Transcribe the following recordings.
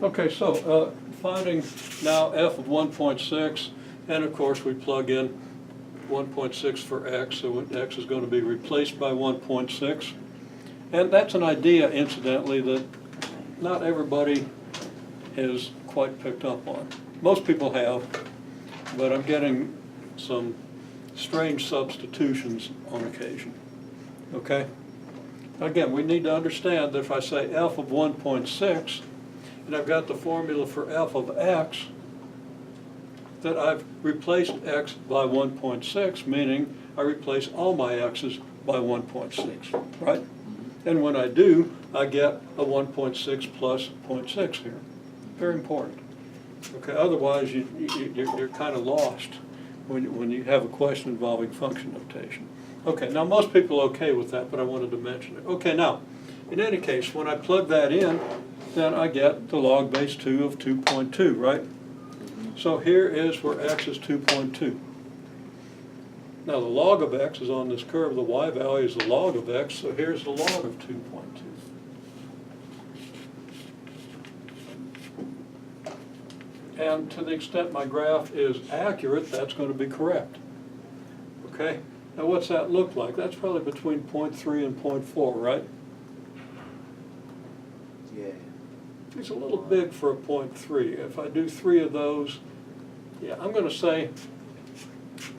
Okay, so finding now f of 1.6, and of course we plug in 1.6 for x, so x is going to be replaced by 1.6. And that's an idea, incidentally, that not everybody has quite picked up on. Most people have, but I'm getting some strange substitutions on occasion. Okay? Again, we need to understand that if I say f of 1.6, and I've got the formula for f of x, that I've replaced x by 1.6, meaning I replace all my x's by 1.6, right? And when I do, I get a 1.6 plus 0.6 here. Very important. Okay, otherwise you're kind of lost when you have a question involving function notation. Okay, now most people are okay with that, but I wanted to mention it. Okay, now, in any case, when I plug that in, then I get the log base 2 of 2.2, right? So here is where x is 2.2. Now the log of x is on this curve. The y value is the log of x, so here's the log of 2.2. And to the extent my graph is accurate, that's going to be correct. Okay? Now what's that look like? That's probably between 0.3 and 0.4, right? Yeah. It's a little big for a 0.3. If I do 3 of those, yeah, I'm going to say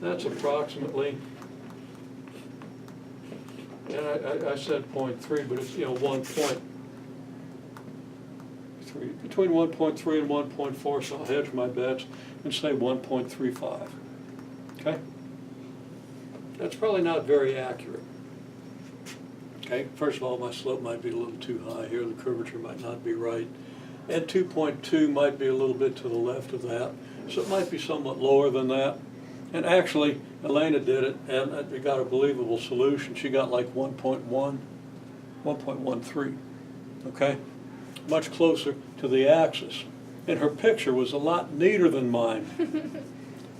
that's approximately, and I said 0.3, but it's, 1.3, between 1.3 and 1.4, so I'll hedge my bets and say 1.35. Okay? That's probably not very accurate. Okay, first of all, my slope might be a little too high here. The curvature might not be right. And 2.2 might be a little bit to the left of that. So it might be somewhat lower than that. And actually, Elena did it, and we got a believable solution. She got like 1.1, 1.13, okay? Much closer to the axis. And her picture was a lot neater than mine.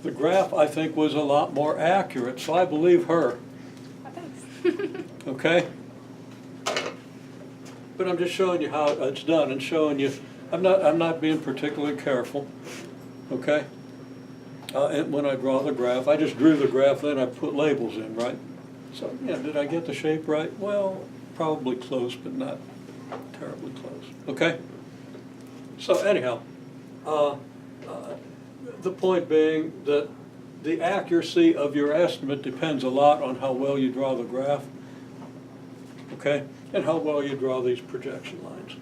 The graph, I think, was a lot more accurate, so I believe her. Thanks. Okay? But I'm just showing you how it's done and showing you, I'm not being particularly careful, okay? And when I draw the graph, I just drew the graph, then I put labels in, right? So, yeah, did I get the shape right? Well, probably close, but not terribly close, okay? So anyhow, the point being that the accuracy of your estimate depends a lot on how well you draw the graph, okay? And how well you draw these projection lines.